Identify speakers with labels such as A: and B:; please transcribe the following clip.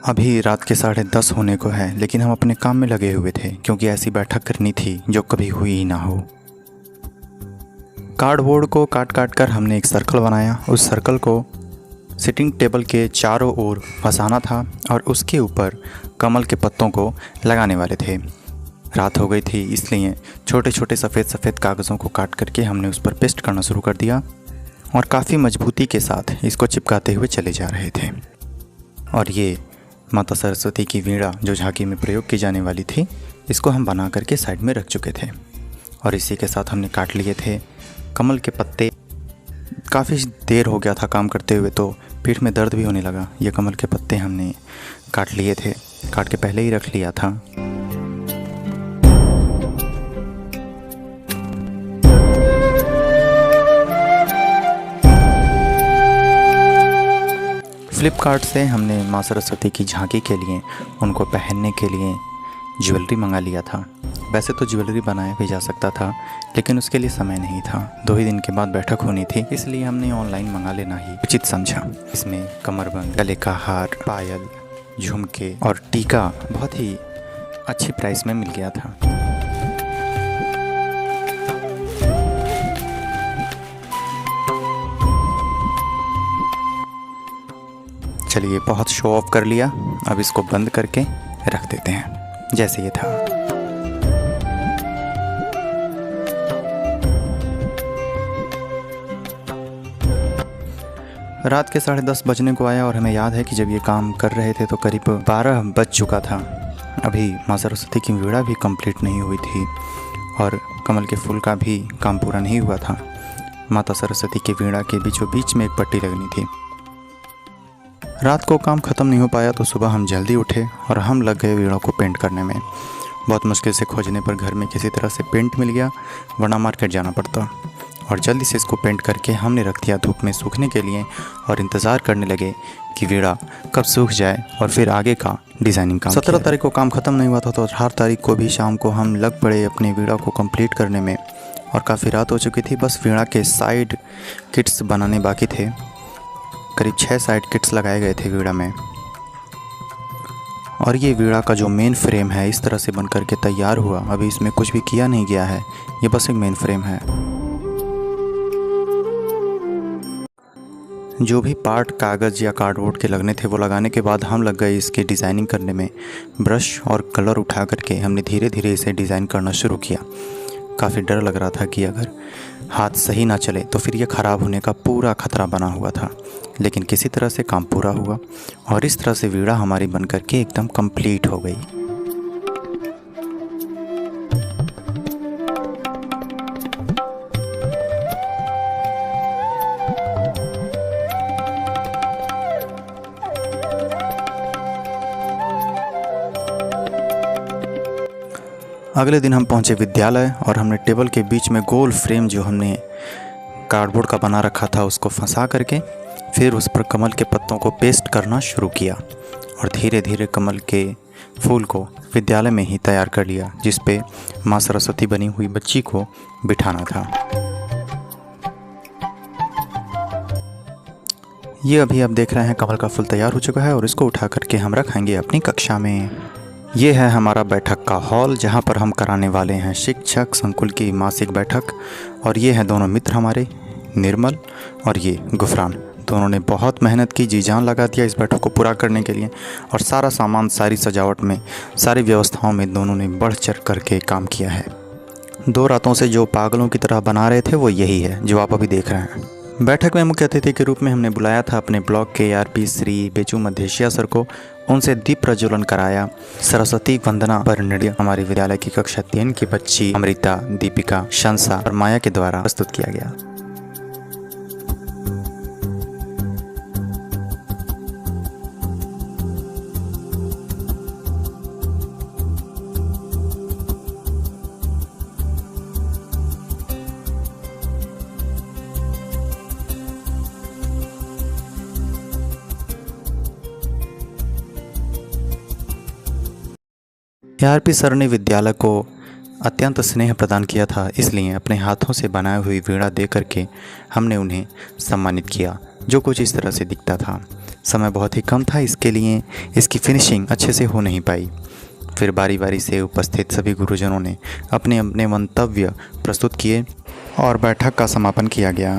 A: अभी रात के 10:30 होने को है, लेकिन हम अपने काम में लगे हुए थे क्योंकि ऐसी बैठक करनी थी जो कभी हुई ही ना हो। कार्डबोर्ड को काट काट कर हमने एक सर्कल बनाया। उस सर्कल को सिटिंग टेबल के चारों ओर फंसाना था और उसके ऊपर कमल के पत्तों को लगाने वाले थे। रात हो गई थी, इसलिए छोटे छोटे सफ़ेद कागज़ों को काट करके हमने उस पर पेस्ट करना शुरू कर दिया और काफ़ी मजबूती के साथ इसको चिपकाते हुए चले जा रहे थे। और ये माता सरस्वती की वीणा जो झांकी में प्रयोग की जाने वाली थी, इसको हम बना करके साइड में रख चुके थे। और इसी के साथ हमने काट लिए थे कमल के पत्ते। काफ़ी देर हो गया था काम करते हुए, तो पीठ में दर्द भी होने लगा। ये कमल के पत्ते हमने काट लिए थे, काट के पहले ही रख लिया था। फ्लिपकार्ट से हमने माँ सरस्वती की झांकी के लिए उनको पहनने के लिए ज्वेलरी मंगा लिया था। वैसे तो ज्वेलरी बनाया भी जा सकता था, लेकिन उसके लिए समय नहीं था। 2 ही दिन के बाद बैठक होनी थी, इसलिए हमने ऑनलाइन मंगा लेना ही उचित समझा। इसमें कमरबंद, गले का हार, पायल, झुमके और टीका बहुत ही अच्छी प्राइस में मिल गया था। चलिए, बहुत शो ऑफ कर लिया, अब इसको बंद करके रख देते हैं जैसे ये था। रात के 10:30 बजने को आया और हमें याद है कि जब ये काम कर रहे थे तो करीब 12 बज चुका था। अभी माँ सरस्वती की वीणा भी कंप्लीट नहीं हुई थी और कमल के फूल का भी काम पूरा नहीं हुआ था। माता सरस्वती की वीणा के बीचों बीच में एक पट्टी लगनी थी। रात को काम ख़त्म नहीं हो पाया तो सुबह हम जल्दी उठे और हम लग गए वीणा को पेंट करने में। बहुत मुश्किल से खोजने पर घर में किसी तरह से पेंट मिल गया, वरना मार्केट जाना पड़ता। और जल्दी से इसको पेंट करके हमने रख दिया धूप में सूखने के लिए और इंतज़ार करने लगे कि वीणा कब सूख जाए और फिर आगे का डिज़ाइनिंग काम। 17 तारीख को काम ख़त्म नहीं हुआ था तो 18 तारीख को भी शाम को हम लग पड़े अपनी वीणा को कंप्लीट करने में। और काफ़ी रात हो चुकी थी, बस वीणा के साइड किट्स बनाने बाकी थे। करीब 6 साइड किट्स लगाए गए थे वीणा में। और ये वीणा का जो मेन फ्रेम है इस तरह से बन करके तैयार हुआ। अभी इसमें कुछ भी किया नहीं गया है, ये बस एक मेन फ्रेम है। जो भी पार्ट कागज़ या कार्डबोर्ड के लगने थे वो लगाने के बाद हम लग गए इसकी डिज़ाइनिंग करने में। ब्रश और कलर उठा करके हमने धीरे धीरे इसे डिज़ाइन करना शुरू किया। काफ़ी डर लग रहा था कि अगर हाथ सही ना चले तो फिर ये ख़राब होने का पूरा खतरा बना हुआ था, लेकिन किसी तरह से काम पूरा हुआ और इस तरह से वीणा हमारी बन करके एकदम कंप्लीट हो गई। अगले दिन हम पहुंचे विद्यालय और हमने टेबल के बीच में गोल फ्रेम जो हमने कार्डबोर्ड का बना रखा था उसको फंसा करके फिर उस पर कमल के पत्तों को पेस्ट करना शुरू किया और धीरे धीरे कमल के फूल को विद्यालय में ही तैयार कर लिया, जिस पे माँ सरस्वती बनी हुई बच्ची को बिठाना था। ये अभी आप देख रहे हैं कमल का फूल तैयार हो चुका है और इसको उठा करके हम रखेंगे अपनी कक्षा में। ये है हमारा बैठक का हॉल, जहाँ पर हम कराने वाले हैं शिक्षक संकुल की मासिक बैठक। और ये हैं दोनों मित्र हमारे, निर्मल और ये गुफरान। दोनों ने बहुत मेहनत की, जी जान लगा दिया इस बैठक को पूरा करने के लिए। और सारा सामान, सारी सजावट में, सारी व्यवस्थाओं में दोनों ने बढ़ चढ़ करके काम किया है। 2 रातों से जो पागलों की तरह बना रहे थे वो यही है जो आप अभी देख रहे हैं। बैठक में मुख्य अतिथि के रूप में हमने बुलाया था अपने ब्लॉक के ARP श्री बेचू मधेशिया सर को। उनसे दीप प्रज्वलन कराया। सरस्वती वंदना पर नृत्य हमारे विद्यालय की कक्षा 3 की बच्ची अमृता, दीपिका, शंसा और माया के द्वारा प्रस्तुत किया गया। ARP सर ने विद्यालय को अत्यंत स्नेह प्रदान किया था, इसलिए अपने हाथों से बनाई हुई वीणा दे करके हमने उन्हें सम्मानित किया, जो कुछ इस तरह से दिखता था। समय बहुत ही कम था, इसके लिए इसकी फिनिशिंग अच्छे से हो नहीं पाई। फिर बारी बारी से उपस्थित सभी गुरुजनों ने अपने अपने मंतव्य प्रस्तुत किए और बैठक का समापन किया गया।